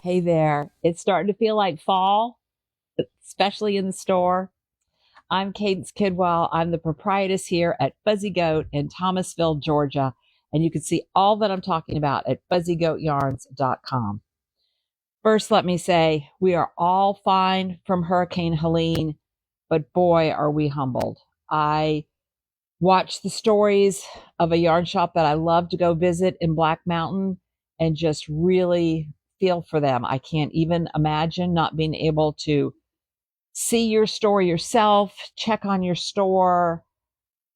Hey there. It's starting to feel like fall, especially in the store. I'm Cadence Kidwell. I'm the proprietress here at Fuzzy Goat in Thomasville, Georgia. And you can see all that I'm talking about at fuzzygoatyarns.com. First, let me say we are all fine from Hurricane Helene, but boy, are we humbled. I watch the stories of a yarn shop that I love to go visit in Black Mountain and just really feel for them. I can't even imagine not being able to see your store yourself, check on your store,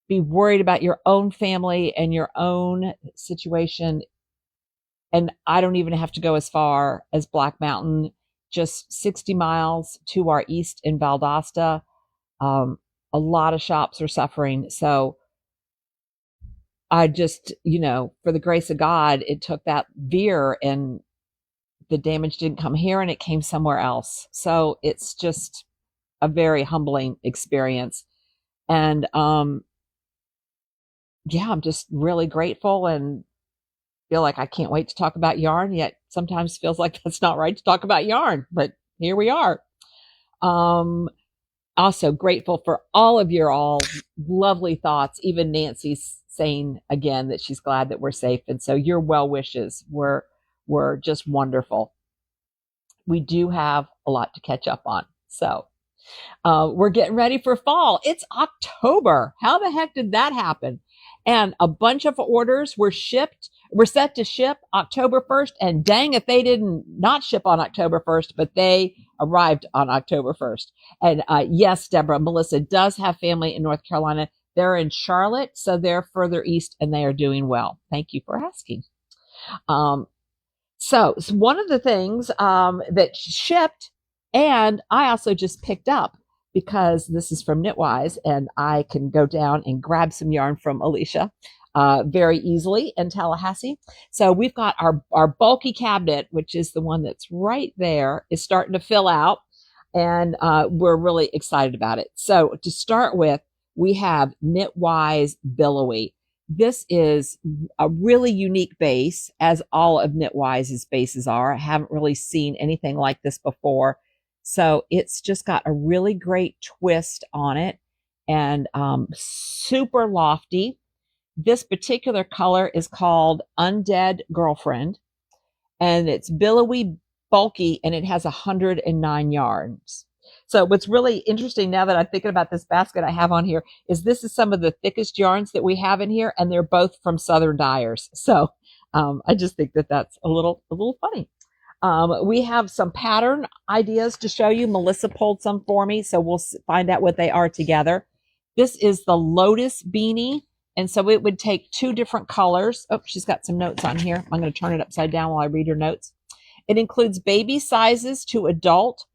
be worried about your own family and your own situation. And I don't even have to go as far as Black Mountain, just 60 miles to our east in Valdosta. A lot of shops are suffering. So I just, for the grace of God, it took that veer and the damage didn't come here and it came somewhere else. So it's just a very humbling experience. And yeah, I'm just really grateful and feel like I can't wait to talk about yarn, yet sometimes feels like that's not right to talk about yarn, but here we are. Also grateful for all of your all lovely thoughts, even Nancy's saying again that she's glad that we're safe. And so your well wishes were just wonderful. We do have a lot to catch up on. So we're getting ready for fall. It's October. How the heck did that happen? And a bunch of orders were set to ship October 1st. And dang if they didn't not ship on October 1st, but they arrived on October 1st. And yes, Deborah, Melissa does have family in North Carolina. They're in Charlotte, so they're further east and they are doing well. Thank you for asking. So one of the things that shipped, and I also just picked up because this is from KnitWise, and I can go down and grab some yarn from Alicia very easily in Tallahassee. So we've got our bulky cabinet, which is the one that's right there, is starting to fill out, and we're really excited about it. So to start with, we have KnitWise Billowy. This is a really unique base, as all of KnitWise's bases are. I haven't really seen anything like this before. So it's just got a really great twist on it and super lofty. This particular color is called Undead Girlfriend, and it's billowy, bulky, and it has 109 yarns. So what's really interesting now that I'm thinking about this basket I have on here is this is some of the thickest yarns that we have in here, and they're both from Southern Dyers. So I just think that that's a little funny. We have some pattern ideas to show you. Melissa pulled some for me, so we'll find out what they are together. This is the Lotus beanie, and so it would take two different colors. Oh, she's got some notes on here. I'm going to turn it upside down while I read her notes. It includes baby sizes to adult,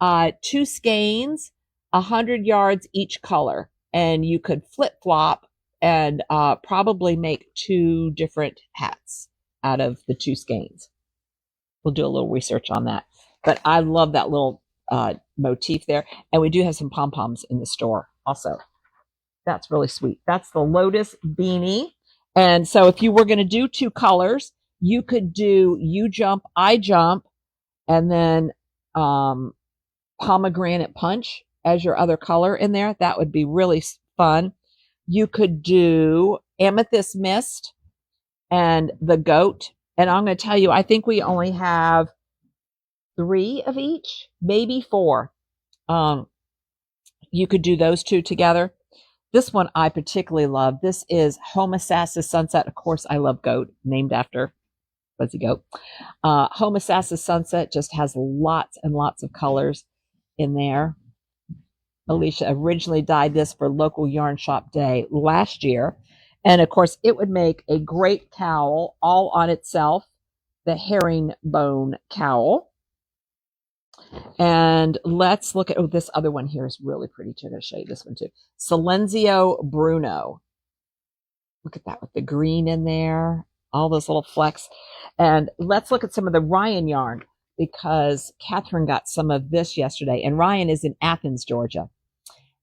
2 skeins, 100 yards each color, and you could flip flop and probably make 2 different hats out of the 2 skeins. We'll do a little research on that, but I love that little motif there, and we do have some pom-poms in the store also. That's really sweet. That's the Lotus beanie. And so if you were going to do 2 colors, you could do You Jump, I Jump, and then pomegranate punch as your other color in there. That would be really fun. You could do amethyst mist and the goat. And I'm going to tell you, I think we only have 3 of each, maybe 4. You could do those 2 together. This one I particularly love. This is Homosassa Sunset. Of course, I love goat, named after Fuzzy Goat. Homosassa Sunset just has lots and lots of colors in there. Alicia originally dyed this for local yarn shop day last year. And of course, it would make a great cowl all on itself, the herringbone cowl. And let's look at, this other one here is really pretty too. I'm going to show you this one too. Silenzio Bruno. Look at that with the green in there, all those little flecks. And let's look at some of the Ryan yarn, because Catherine got some of this yesterday, and Ryan is in Athens, Georgia.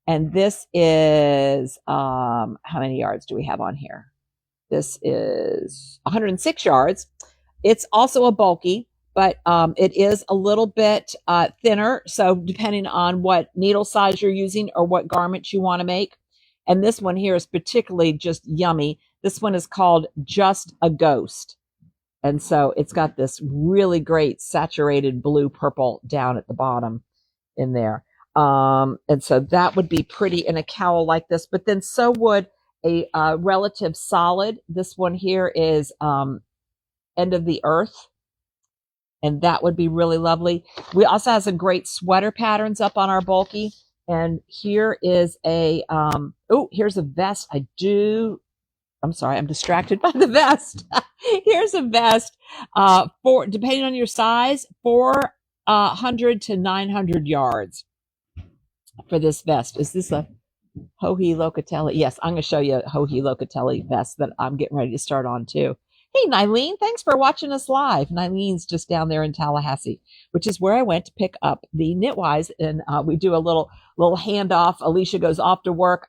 And this is, how many yards do we have on here? This is 106 yards. It's also a bulky, but it is a little bit thinner. So depending on what needle size you're using or what garment you want to make. And this one here is particularly just yummy. This one is called Just a Ghost. And so it's got this really great saturated blue purple down at the bottom in there. And so that would be pretty in a cowl like this, but then so would a relative solid. This one here is End of the Earth, and that would be really lovely. We also have some great sweater patterns up on our bulky, and here is a here's a vest. I'm sorry, I'm distracted by the vest. Here's a vest for, depending on your size, 400 to 900 yards for this vest. Is this a Joji Locatelli? Yes, I'm going to show you a Joji Locatelli vest that I'm getting ready to start on too. Hey, Nylene, thanks for watching us live. Nylene's just down there in Tallahassee, which is where I went to pick up the KnitWise, and we do a little handoff. Alicia goes off to work.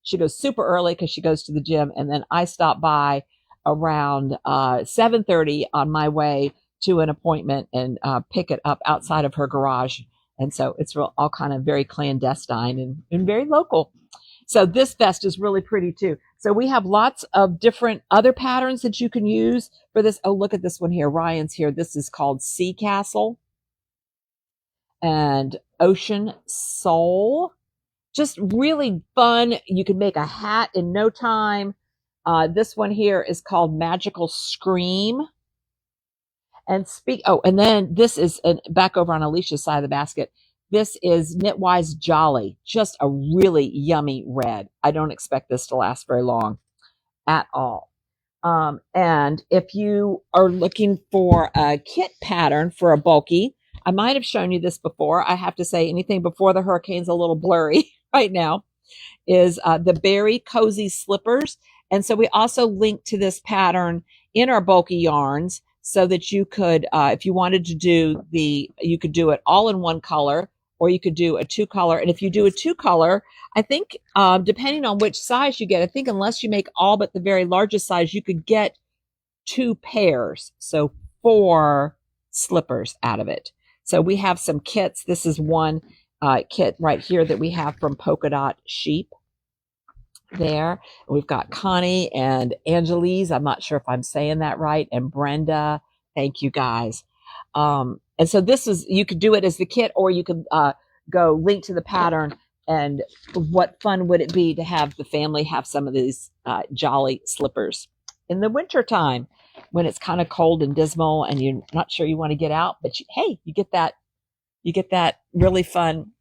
She goes super early because she goes to the gym, and then I stop by around 7:30 on my way to an appointment and pick it up outside of her garage. And so it's all kind of very clandestine and very local. So this vest is really pretty too. So we have lots of different other patterns that you can use for this. Oh, look at this one here. Ryan's here. This is called Sea Castle and Ocean Soul. Just really fun. You can make a hat in no time. This one here is called Magical Scream. And and then this is back over on Alicia's side of the basket. This is KnitWise Jolly, just a really yummy red. I don't expect this to last very long at all. And if you are looking for a kit pattern for a bulky, I might have shown you this before. I have to say anything before the hurricane's a little blurry right now, is the Berry Cozy Slippers. And so we also link to this pattern in our bulky yarns so that you could, if you wanted to do you could do it all in one color, or you could do a two color. And if you do a two color, I think, depending on which size you get, I think unless you make all but the very largest size, you could get 2 pairs. So 4 slippers out of it. So we have some kits. This is one kit right here that we have from Polka Dot Sheep there. We've got Connie and Angelise. I'm not sure if I'm saying that right. And Brenda. Thank you guys. And so this is, you could do it as the kit, or you could go link to the pattern. And what fun would it be to have the family have some of these jolly slippers in the winter time when it's kind of cold and dismal and you're not sure you want to get out, but hey, you get that really fun.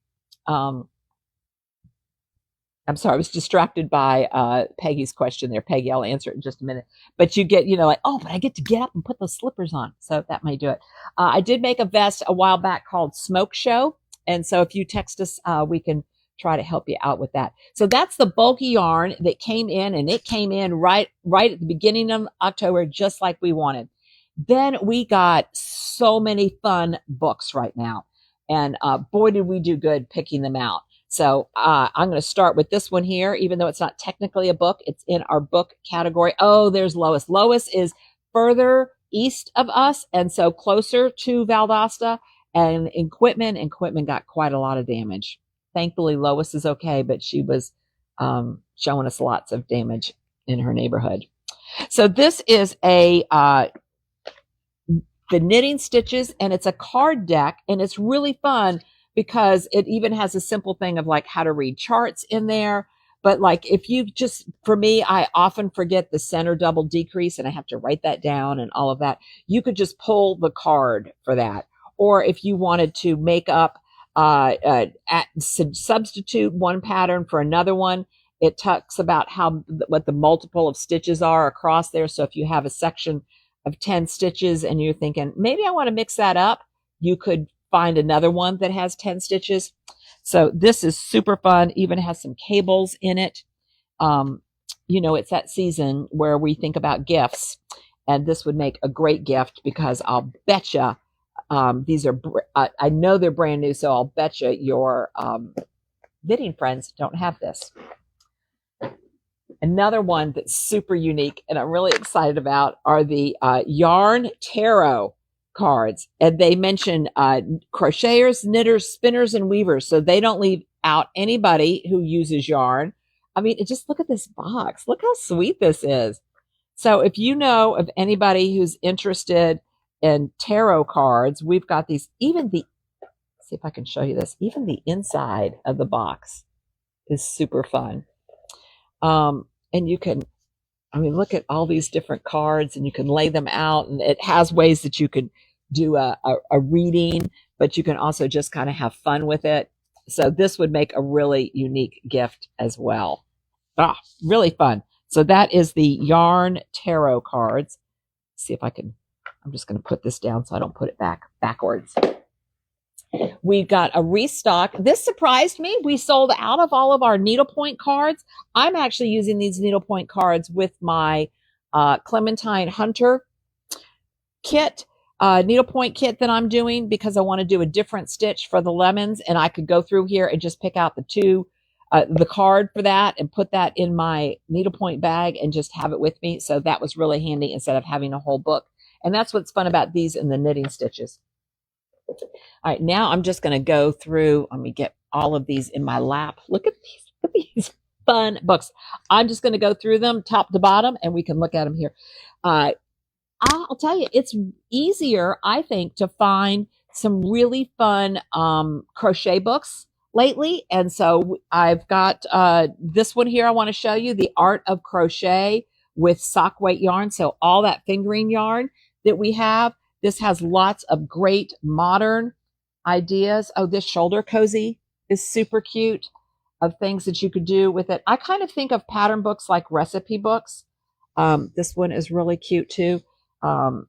I'm sorry, I was distracted by Peggy's question there. Peggy, I'll answer it in just a minute. But you get, like, oh, but I get to get up and put those slippers on. So that may do it. I did make a vest a while back called Smoke Show. And so if you text us, we can try to help you out with that. So that's the bulky yarn that came in, and it came in right at the beginning of October, just like we wanted. Then we got so many fun books right now. And boy, did we do good picking them out. So I'm going to start with this one here, even though it's not technically a book. It's in our book category. Oh, there's Lois. Lois is further east of us, and so closer to Valdosta and in Quitman. And Quitman got quite a lot of damage. Thankfully, Lois is okay, but she was showing us lots of damage in her neighborhood. So this is the Knitting Stitches, and it's a card deck, and it's really fun because it even has a simple thing of like how to read charts in there. But like if you just, for me, I often forget the center double decrease and I have to write that down and all of that. You could just pull the card for that. Or if you wanted to make up, substitute one pattern for another one, it talks about what the multiple of stitches are across there. So if you have a section of 10 stitches and you're thinking, maybe I want to mix that up, you could find another one that has 10 stitches. So this is super fun, even has some cables in it. It's that season where we think about gifts, and this would make a great gift because I'll betcha these are, I know they're brand new, so I'll betcha your knitting friends don't have this. Another one that's super unique and I'm really excited about are the Yarn Tarot cards, and they mention crocheters, knitters, spinners, and weavers, so they don't leave out anybody who uses yarn. I mean, just look at this box. Look how sweet this is. So if you know of anybody who's interested in tarot cards, we've got these. Even the, see if I can show you this. Even the inside of the box is super fun. And you can, I mean, look at all these different cards, and you can lay them out, and it has ways that you can do a reading, but you can also just kind of have fun with it. So this would make a really unique gift as well. Really fun. So that is the yarn tarot cards. Let's see if I can, I'm just going to put this down so I don't put it backwards. We got a restock. This surprised me. We sold out of all of our needlepoint cards. I'm actually using these needlepoint cards with my Clementine Hunter kit, needlepoint kit that I'm doing, because I want to do a different stitch for the lemons, and I could go through here and just pick out the card for that and put that in my needlepoint bag and just have it with me. So that was really handy instead of having a whole book. And that's what's fun about these and the knitting stitches. All right, now I'm just going to go through. Let me get all of these in my lap. Look at these fun books. I'm just going to go through them top to bottom, and we can look at them here. I'll tell you, it's easier, I think, to find some really fun crochet books lately. And so I've got this one here I want to show you, The Art of Crochet with sock weight yarn. So all that fingering yarn that we have. This has lots of great modern ideas. Oh, this shoulder cozy is super cute, of things that you could do with it. I kind of think of pattern books like recipe books. This one is really cute too. And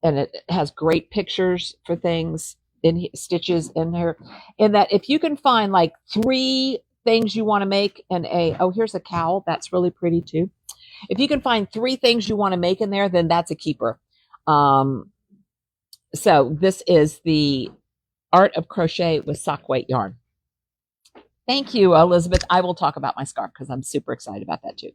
it has great pictures for things in stitches in here. And that if you can find like 3 things you want to make in oh, here's a cowl. That's really pretty too. If you can find 3 things you want to make in there, then that's a keeper. So this is The Art of Crochet with sock weight yarn. Thank you, Elizabeth. I will talk about my scarf because I'm super excited about that too.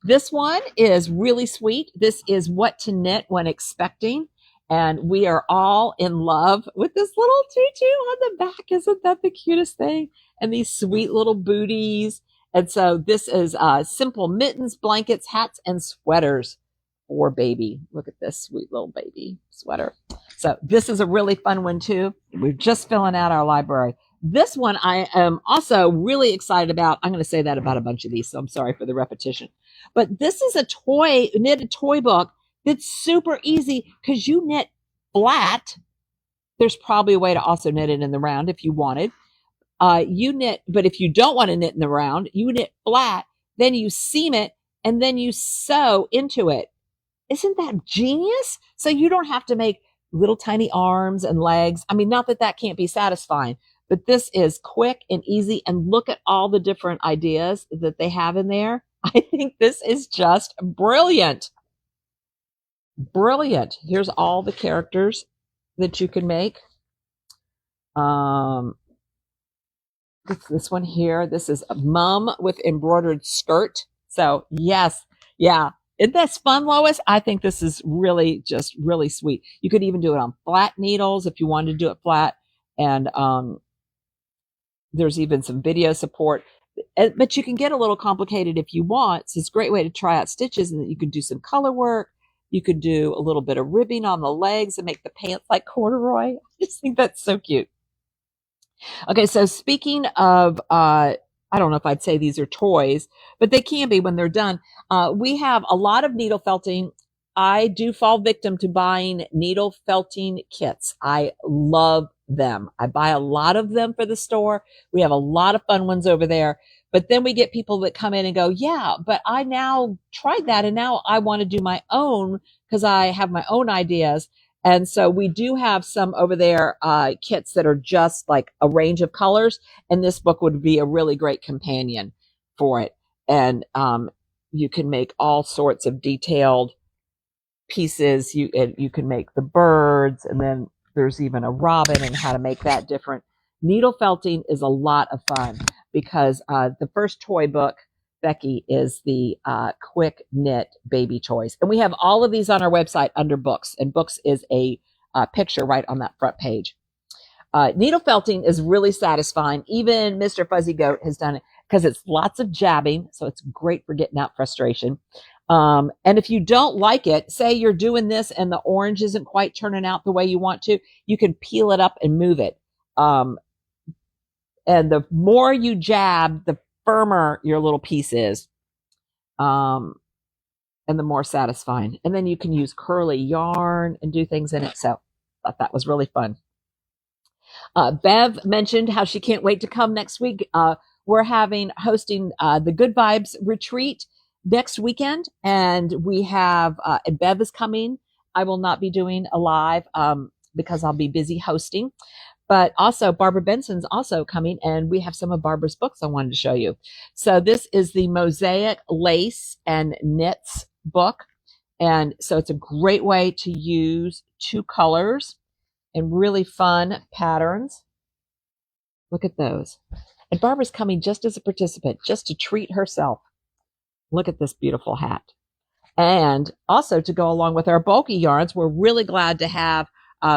This one is really sweet. This is What to Knit When Expecting. And we are all in love with this little tutu on the back. Isn't that the cutest thing? And these sweet little booties. And so this is simple mittens, blankets, hats, and sweaters for baby. Look at this sweet little baby sweater. So this is a really fun one too. We're just filling out our library. This one I am also really excited about. I'm going to say that about a bunch of these, so I'm sorry for the repetition. But this is a knitted toy book that's super easy because you knit flat. There's probably a way to also knit it in the round if you wanted. You knit, but if you don't want to knit in the round, you knit flat, then you seam it, and then you sew into it. Isn't that genius? So you don't have to make little tiny arms and legs. I mean, not that that can't be satisfying, but this is quick and easy. And look at all the different ideas that they have in there. I think this is just brilliant. Brilliant. Here's all the characters that you can make. This one here. This is a mom with embroidered skirt. So yes, yeah. Isn't that fun, Lois? I think this is really just really sweet. You could even do it on flat needles if you wanted to do it flat. And there's even some video support. But you can get a little complicated if you want. So it's a great way to try out stitches, and you can do some color work. You could do a little bit of ribbing on the legs and make the pants like corduroy. I just think that's so cute. Okay, so speaking of, I don't know if I'd say these are toys, but they can be when they're done. We have a lot of needle felting. I do fall victim to buying needle felting kits. I love them. I buy a lot of them for the store. We have a lot of fun ones over there. But then we get people that come in and go, yeah, but I now tried that and now I want to do my own because I have my own ideas. And so we do have some over there, kits that are just like a range of colors. And this book would be a really great companion for it. And you can make all sorts of detailed pieces. You can make the birds, and then there's even a robin and how to make that different. Needle felting is a lot of fun because the first toy book Becky is the quick knit baby choice. And we have all of these on our website under books, and books is a picture right on that front page. Needle felting is really satisfying. Even Mr. Fuzzy Goat has done it because it's lots of jabbing. So it's great for getting out frustration. And if you don't like it, say you're doing this and the orange isn't quite turning out the way you want to, you can peel it up and move it. And the more you jab, the firmer your little piece is. And the more satisfying. And then you can use curly yarn and do things in it. So I thought that was really fun. Bev mentioned how she can't wait to come next week. We're hosting the Good Vibes retreat next weekend, and we have and Bev is coming. I will not be doing a live because I'll be busy hosting, but also Barbara Benson's also coming, and we have some of Barbara's books I wanted to show you. So this is the Mosaic Lace and Knits book, and so it's a great way to use 2 colors and really fun patterns. Look at those. And Barbara's coming just as a participant, just to treat herself. Look at this beautiful hat. And also to go along with our bulky yarns, we're really glad to have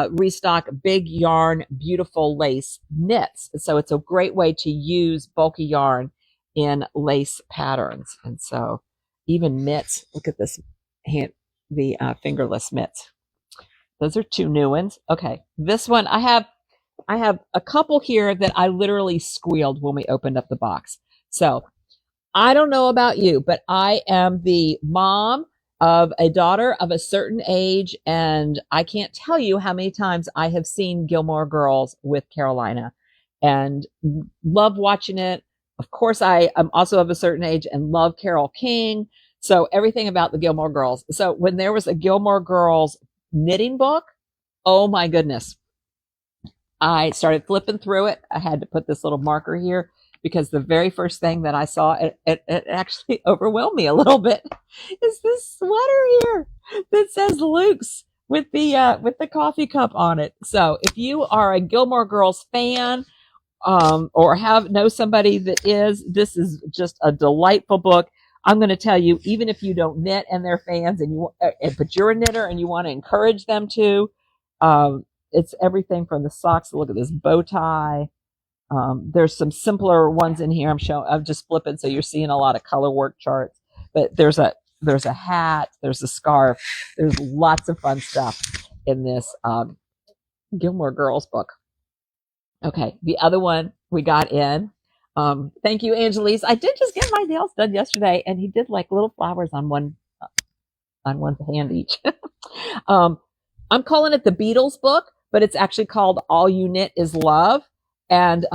restock big yarn, beautiful lace knits. So it's a great way to use bulky yarn in lace patterns. And so even mitts, look at this the fingerless mitts. Those are 2 new ones. Okay, this one I have a couple here that I literally squealed when we opened up the box. So I don't know about you, but I am the mom of a daughter of a certain age, and I can't tell you how many times I have seen Gilmore Girls with Carolina and love watching it. Of course, I am also of a certain age and love Carole King. So everything about the Gilmore Girls. So when there was a Gilmore Girls knitting book, oh my goodness. I started flipping through it. I had to put this little marker here because the very first thing that I saw, it actually overwhelmed me a little bit, is this sweater here that says Luke's with the coffee cup on it. So if you are a Gilmore Girls fan, or know somebody that is, this is just a delightful book. I'm going to tell you, even if you don't knit and they're fans, but you're a knitter and you want to encourage them to, it's everything from the socks. Look at this bow tie. There's some simpler ones in here. I'm just flipping, so you're seeing a lot of color work charts. But there's a hat, there's a scarf, there's lots of fun stuff in this Gilmore Girls book. Okay, the other one we got in. Thank you, Angelise. I did just get my nails done yesterday, and he did like little flowers on one hand each. I'm calling it the Beatles book, but it's actually called All You Knit Is Love. And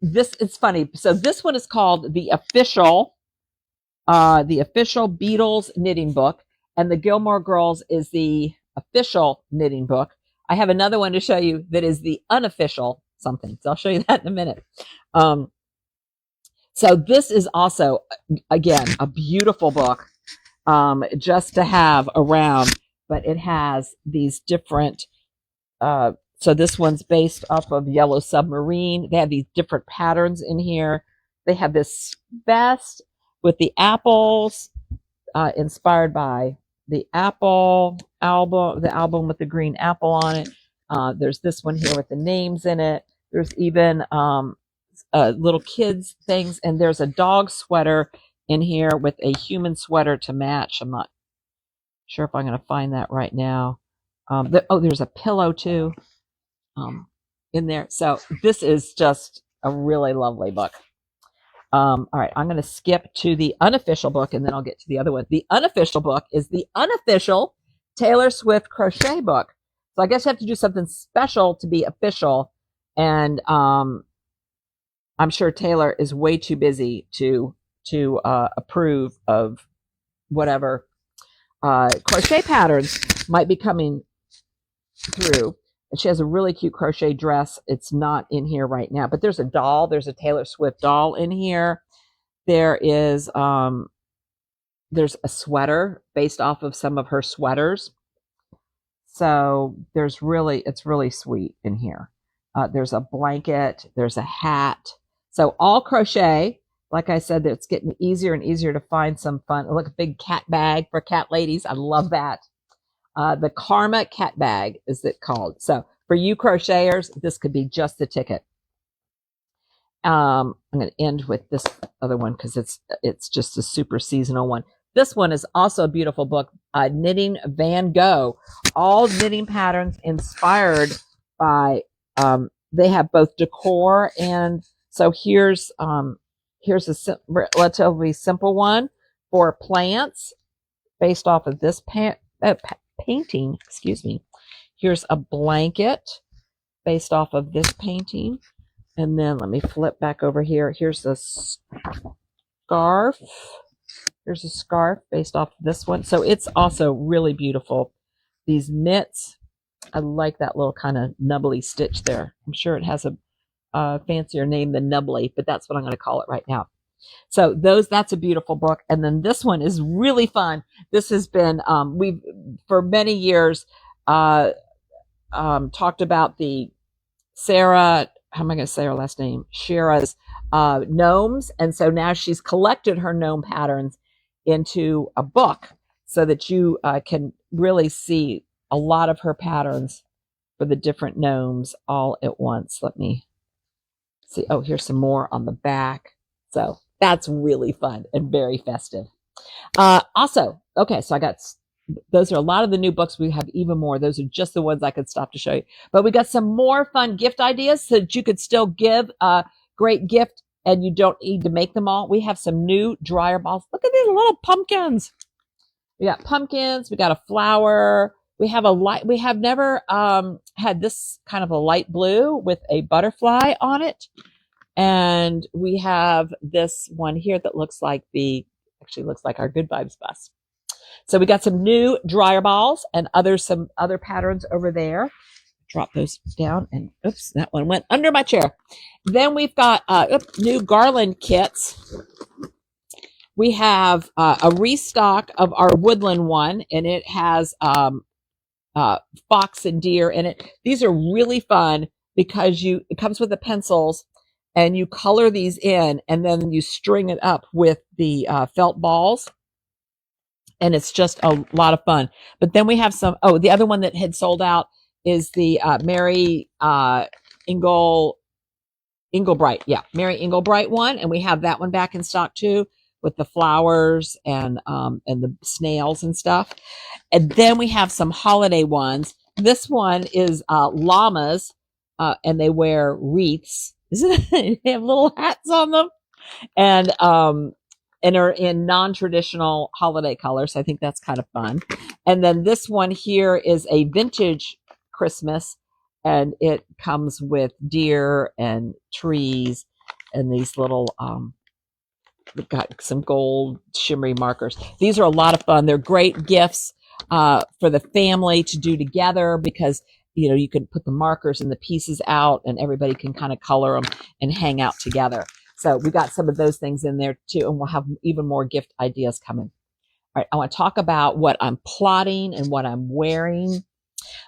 it's funny. So this one is called the official Beatles knitting book, and the Gilmore Girls is the official knitting book. I have another one to show you that is the unofficial something. So I'll show you that in a minute. So this is also, again, a beautiful book just to have around, but it has these different, so this one's based off of Yellow Submarine. They have these different patterns in here. They have this vest with the apples, inspired by the Apple album, the album with the green apple on it. There's this one here with the names in it. There's even little kids things, and there's a dog sweater in here with a human sweater to match. I'm not sure if I'm going to find that right now. There's a pillow too in there. So this is just a really lovely book. All right, I'm going to skip to the unofficial book, and then I'll get to the other one. The unofficial book is the unofficial Taylor Swift crochet book. So I guess you have to do something special to be official, and I'm sure Taylor is way too busy to approve of whatever crochet patterns might be coming through. And she has a really cute crochet dress. It's not in here right now, but there's a doll. There's a Taylor Swift doll in here. There is there's a sweater based off of some of her sweaters. So it's really sweet in here. There's a blanket. There's a hat. So all crochet, like I said, it's getting easier and easier to find some fun. Look, a big cat bag for cat ladies. I love that. The Karma cat bag is it called. So for you crocheters, this could be just the ticket. I'm going to end with this other one because it's just a super seasonal one. This one is also a beautiful book, Knitting Van Gogh. All knitting patterns inspired by, they have both decor and, so here's a relatively simple one for plants based off of this painting, excuse me. Here's a blanket based off of this painting. And then let me flip back over here. Here's a scarf. Here's a scarf based off of this one. So it's also really beautiful. These mitts, I like that little kind of nubbly stitch there. I'm sure it has a fancier name than nubbly, but that's what I'm going to call it right now. So that's a beautiful book. And then this one is really fun. This has been, we've, for many years, talked about the Sarah, how am I going to say her last name? Shira's gnomes. And so now she's collected her gnome patterns into a book so that you can really see a lot of her patterns for the different gnomes all at once. Let me see. Oh, here's some more on the back. So that's really fun and very festive. Also, okay, so I got, those are a lot of the new books. We have even more. Those are just the ones I could stop to show you. But we got some more fun gift ideas so that you could still give a great gift and you don't need to make them all. We have some new dryer balls. Look at these little pumpkins. We got pumpkins. We got a flower. We have we have never had this kind of a light blue with a butterfly on it. And we have this one here that looks like actually looks like our Good Vibes bus. So we got some new dryer balls and some other patterns over there. Drop those down and oops, that one went under my chair. Then we've got new garland kits. We have a restock of our woodland one, and it has fox and deer in it. These are really fun because it comes with the pencils and you color these in and then you string it up with the felt balls. And it's just a lot of fun. But then we have the other one that had sold out is the Mary Inglebright. Yeah, Mary Inglebright one. And we have that one back in stock too with the flowers and the snails and stuff. And then we have some holiday ones. This one is llamas and they wear wreaths. They have little hats on them. And are in non-traditional holiday colors. I think that's kind of fun. And then this one here is a vintage Christmas, and it comes with deer and trees and these little, we've got some gold shimmery markers. These are a lot of fun. They're great gifts for the family to do together because, you know, you can put the markers and the pieces out and everybody can kind of color them and hang out together. So we got some of those things in there too, and we'll have even more gift ideas coming. All right, I want to talk about what I'm plotting and what I'm wearing.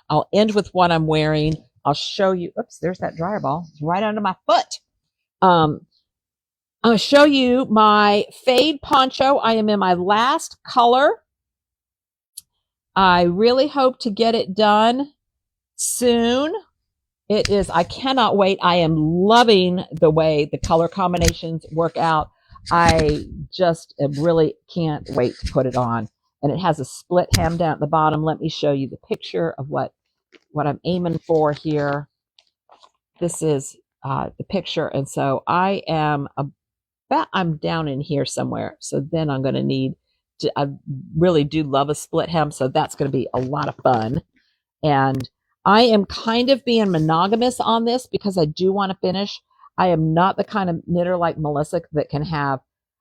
I'll end with what I'm wearing. I'll show you. Oops, there's that dryer ball. It's right under my foot. I'm going to show you my fade poncho. I am in my last color. I really hope to get it done soon. It is, I cannot wait. I am loving the way the color combinations work out. I just really can't wait to put it on. And it has a split hem down at the bottom. Let me show you the picture of what I'm aiming for here. This is the picture. And so I I'm down in here somewhere. So then I'm going to need to, I really do love a split hem. So that's going to be a lot of fun. And I am kind of being monogamous on this because I do want to finish. I am not the kind of knitter like Melissa that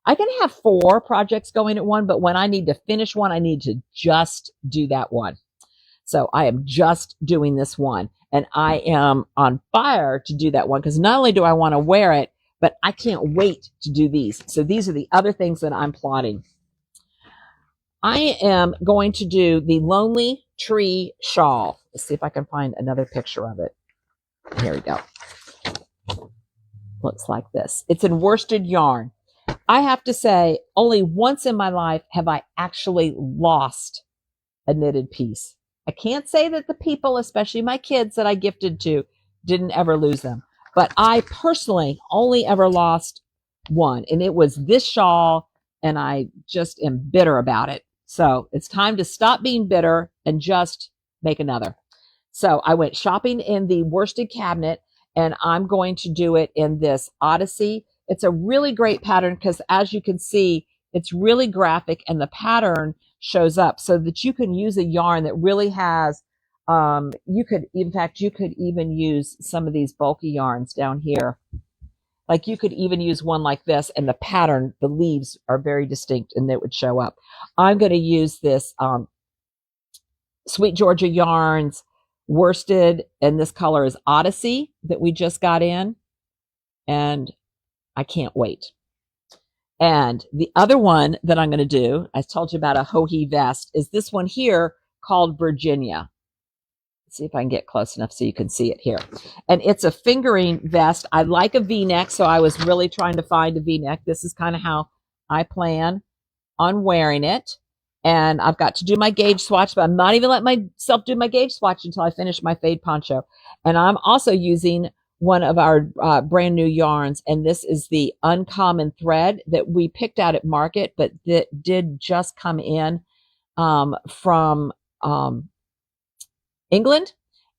I can have 4 projects going at one, but when I need to finish one, I need to just do that one. So I am just doing this one, and I am on fire to do that one because not only do I want to wear it, but I can't wait to do these. So these are the other things that I'm plotting. I am going to do the Lonely Tree shawl. Let's see if I can find another picture of it. Here we go. Looks like this. It's in worsted yarn. I have to say, only once in my life have I actually lost a knitted piece. I can't say that the people, especially my kids that I gifted to, didn't ever lose them. But I personally only ever lost one, and it was this shawl, and I just am bitter about it. So it's time to stop being bitter and just make another. So I went shopping in the worsted cabinet, and I'm going to do it in this Odyssey. It's a really great pattern because, as you can see, it's really graphic, and the pattern shows up so that you can use a yarn that really has, you could even use some of these bulky yarns down here. Like you could even use one like this, and the pattern, the leaves are very distinct and it would show up. I'm going to use this Sweet Georgia Yarns worsted, and this color is Odyssey that we just got in, and I can't wait. And the other one that I'm going to do, I told you about a Joji vest, is this one here called Virginia. Let's see if I can get close enough so you can see it here. And it's a fingering vest. I like a V-neck, so I was really trying to find a V-neck. This is kind of how I plan on wearing it. And I've got to do my gauge swatch, but I'm not even letting myself do my gauge swatch until I finish my fade poncho. And I'm also using one of our brand new yarns, and this is the Uncommon Thread that we picked out at market, but that did just come in from England,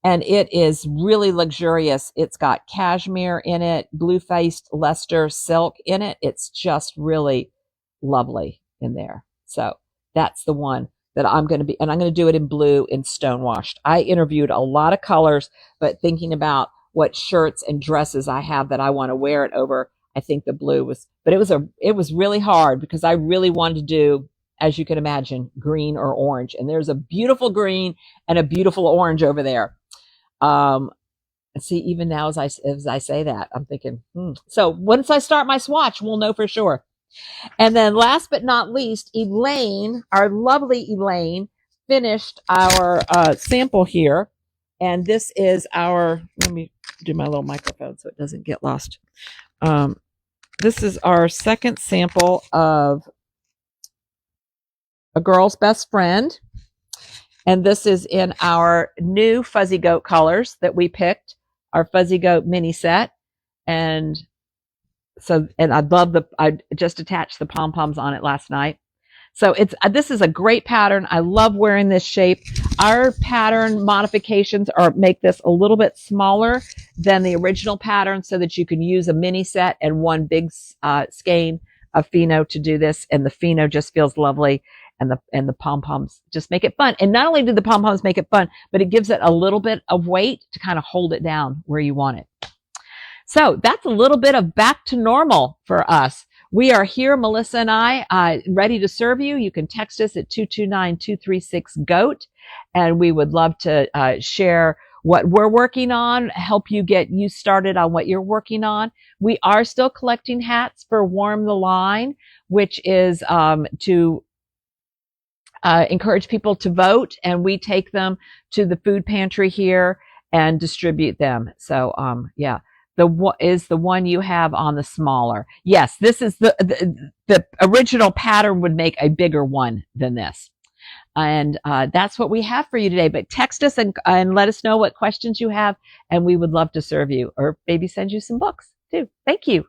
and it is really luxurious. It's got cashmere in it, blue-faced Leicester silk in it. It's just really lovely in there. So that's the one that I'm going to be, and I'm going to do it in blue and stonewashed. I interviewed a lot of colors, but thinking about what shirts and dresses I have that I want to wear it over, I think the blue was, but it was really hard because I really wanted to do, as you can imagine, green or orange. And there's a beautiful green and a beautiful orange over there. And see, even now as I say that, I'm thinking, So once I start my swatch, we'll know for sure. And then last but not least, Elaine, our lovely Elaine, finished our sample here. And this is our, let me do my little microphone so it doesn't get lost. This is our second sample of A Girl's Best Friend. And this is in our new Fuzzy Goat colors that we picked, our Fuzzy Goat mini set. And so, and I just attached the pom-poms on it last night. So this is a great pattern. I love wearing this shape. Our pattern modifications make this a little bit smaller than the original pattern so that you can use a mini set and one big skein of pheno to do this. And the pheno just feels lovely. And the pom-poms just make it fun. And not only do the pom-poms make it fun, but it gives it a little bit of weight to kind of hold it down where you want it. So that's a little bit of back to normal for us. We are here, Melissa and I, ready to serve you. You can text us at 229-236-GOAT, and we would love to share what we're working on, help you get you started on what you're working on. We are still collecting hats for Warm the Line, which is to encourage people to vote, and we take them to the food pantry here and distribute them. So, yeah. Is the one you have on the smaller. Yes, this is the original pattern would make a bigger one than this. And that's what we have for you today. But text us and let us know what questions you have, and we would love to serve you, or maybe send you some books too. Thank you.